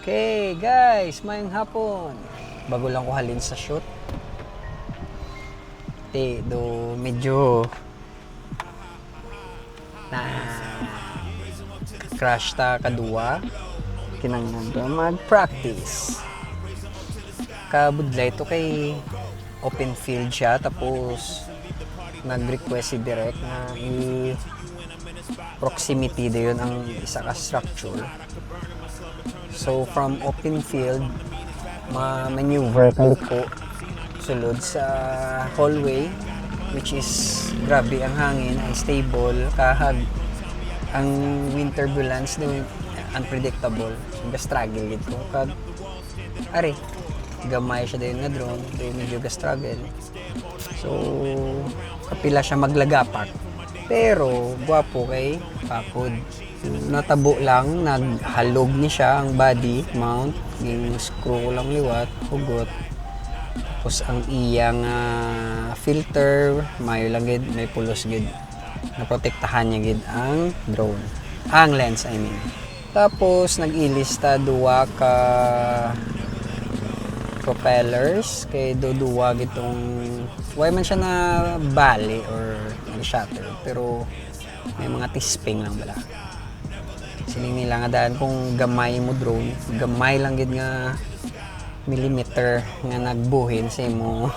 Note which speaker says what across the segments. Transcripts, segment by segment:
Speaker 1: Okay, guys, mayang hapon. Bago lang ko halin sa shoot. Do medyo na crash ta kadua kinanglan mag-practice. Kabudlay to kay open field siya tapos nag-request si Direk na proximity da yun ang isa ka structure. So from open field ma-maneuver ko sulod sa hallway which is grabe ang hangin ay stable kahag ang wind turbulence no unpredictable struggle dito kag ari gamay siya dayon nga drone medyo struggle so kapila siya maglagapak pero guwapo kay pakod natabo lang naghalog ni siya ang body mount ging screw ko lang liwat hugot tapos ang iyang filter mayo lang gid may pulos gid naprotektahan niya gid ang drone ang lens I mean tapos nag-ilista duwa ka propellers kay duwa gitong why man siya na bali or nag-shatter pero may mga tisping lang bala sining nila nga daan kung gamay mo drone gamay lang gid nga millimeter nga nagbuhin sa imo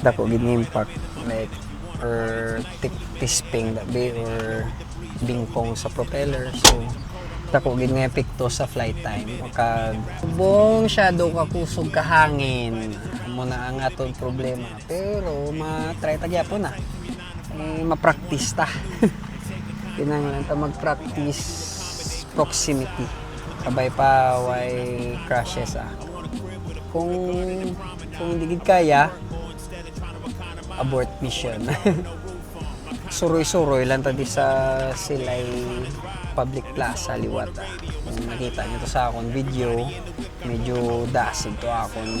Speaker 1: dako gid impact like or tisping that be or bingkong sa propeller so dako gid nga epekto sa flight time kag bong shadow ka kusog ka hangin mo na ang aton problema pero ma-try ta gyapon na ma-practice ta kinahanglan ta mag-practice proximity sabay pa why crashes kung hindi gid kaya abort mission suroy-suroy lang tadi sa silay public plaza liwat kung nakita nyo to sa akong video medyo dasig to akong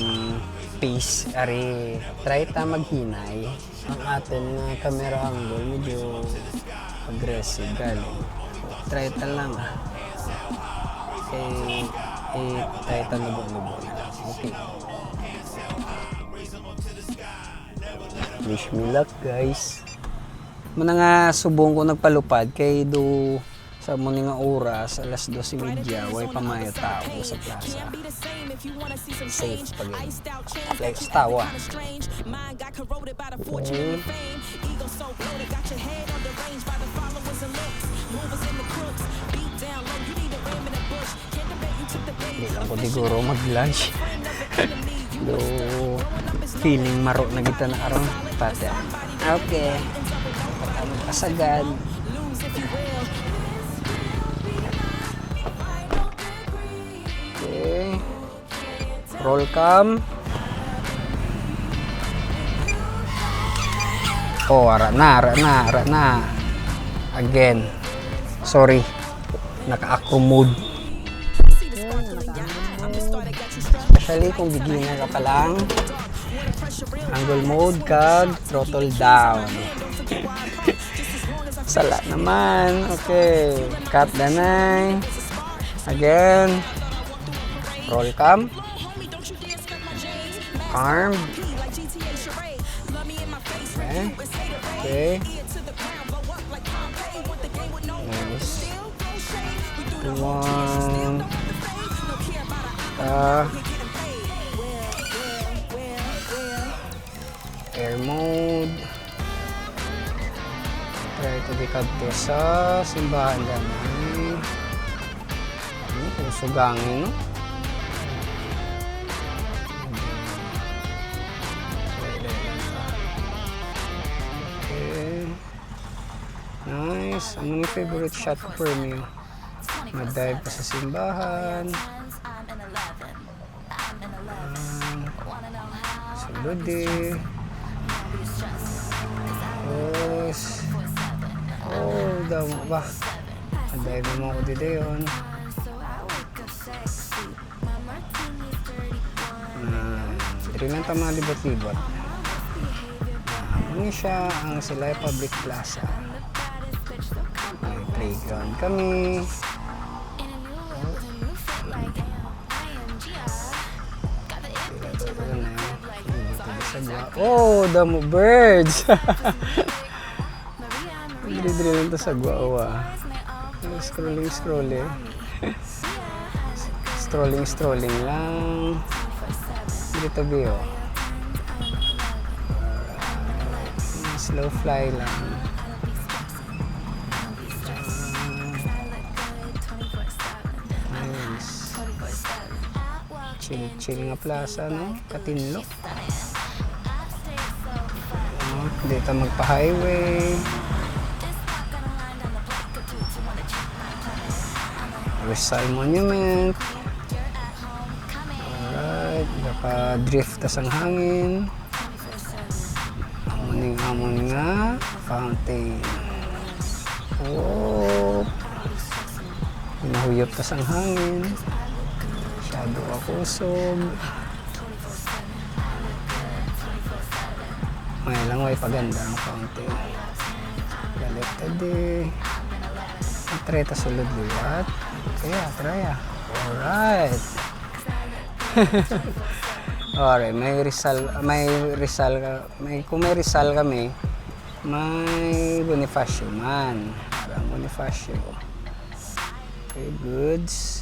Speaker 1: pace ari try ta maghinay ang aton nga camera angle medyo aggressive galing try ta lang try ta lubo okay wish me luck guys muna nga subong ko nagpalupad kay do sa mo nga oras alas 12:30 way pamayo tao sa plaza safe pag flex tawa okay. Hindi lang ko siguro mag-lunch do feeling maro na kita na aron pati okay kasagad okay roll cam oh ara na again sorry naka-acro mode especially kung beginner ka pa lang angle mode kag throttle down sala naman okay cut danay again roll cam arm okay nice one air mode try to be kadto sa simbahan gamay sugangin no okay nice ang mga favorite shot ko for me mag-dive pa sa simbahan sulod eh tapos daw ba mag-dive mo ako dito yun dito lang ito mga libot-libot ano siya ang Silay Public Plaza may playground kami Oh, damo birds. Dili lang to sa guawa. Scrolling. Strolling lang. Dito bio. Slow fly lang. Nice. Chill nga plaza, no? Katinlo. Dito magpa-highway. Rizal Monument. Alright, naka-drift tas ang hangin. Amon nga fountain. Oh, pinahuyop tas ang hangin. Masyado akusog. May lang way paganda ang fountain. Galit tadi. Treta sulod liwat. Kaya, traya. Alright. Alright, kung may Rizal kami, may Bonifacio man. Parang Bonifacio. Okay, goods.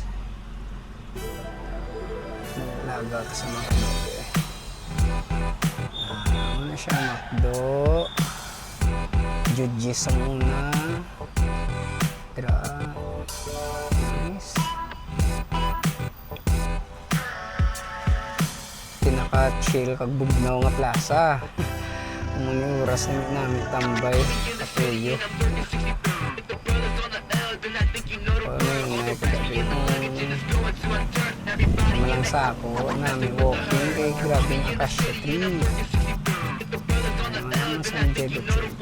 Speaker 1: Lagaw sa McDo. Ano siya, McDo. Juji sa muna. Nice. Pinaka-chill kag bugnaw nga plaza. Muna oras na namin tambay patuyo. Ano yung naipagabi malang sako namin walking kay grabe yung Acacia tree. Ano sa Diego Church.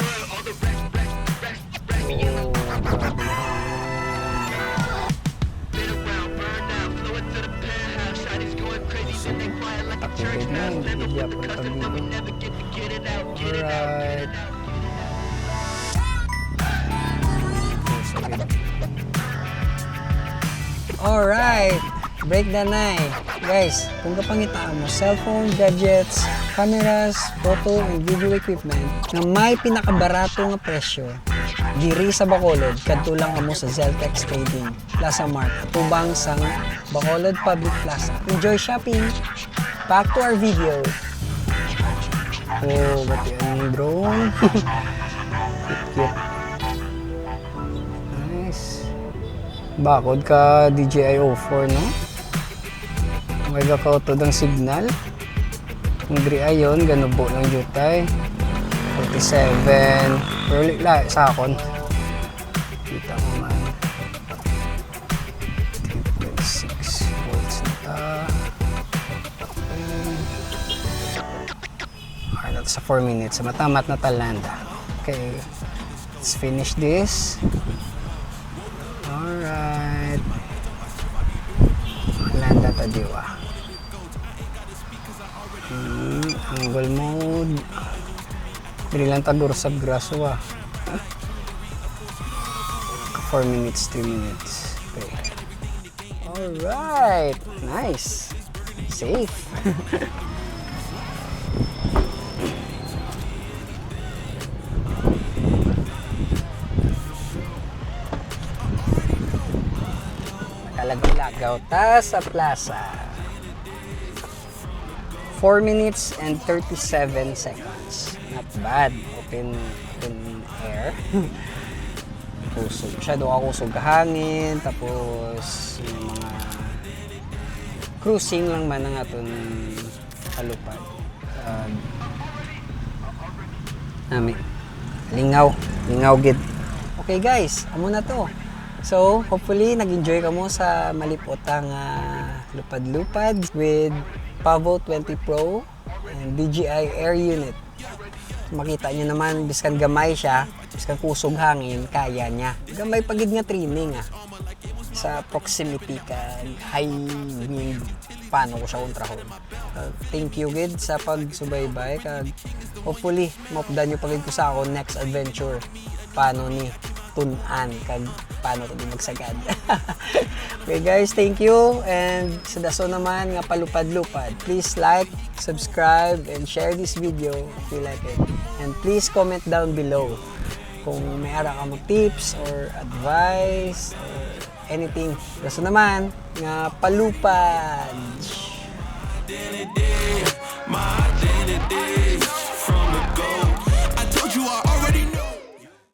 Speaker 1: Takilid na, hindi po pag-ibig. Alright. Alright. Break the night. Guys, kung kapangitaan mo, cellphone, gadgets, cameras, photo, and video equipment na may pinakabarato nga presyo, diri sa Bacolod, kadto lang kamo sa Zeltex Trading, Plaza Mart, tubang sang Bacolod Public Plaza. Enjoy shopping! Back to our video. Oh, bati ang drone. Cute. Nice. Bakod ka DJI O4, no? May gakauto ng signal. Kung diri ayon, ganubo ng jutay. 47. Early la sa akon. Kita mo man. 6 volts na ta. Okay, na sa 4 minutes. Matamat na talanda. Okay. Let's finish this. Alright. Landa ta diwa. Angle mode. Dili lang tagur sa graso 4 minutes, 3 minutes. Okay. Alright. Nice. Safe. Nakalagaw ta sa plaza. 4 minutes and 37 seconds. Not bad. Open air. Kusog. Masyado kusog kahangin. Tapos yung mga cruising lang man ang aton kalupad. Nami. Lingaw gid. Okay guys, amo na to. So, hopefully nag-enjoy ka mo sa malipotang lupad-lupad with Pavo 20 Pro and DJI Air Unit. Makita nyo naman, biskan gamay siya, biskan kusog hangin, kaya niya. Gamay pagid nga training sa proximity ka, high wind, paano ko siya kontrahon. Thank you gid sa pagsubaybay, kag hopefully, mapdan nyo pagid ko sa ako next adventure, paano ni tun-an kag paano to di magsagad. Okay guys, thank you, and sa daso naman nga palupad-lupad, please like, subscribe, and share this video if you like it, and please comment down below kung may ara ka mo tips or advice or anything. Daso naman nga palupad.
Speaker 2: My identity.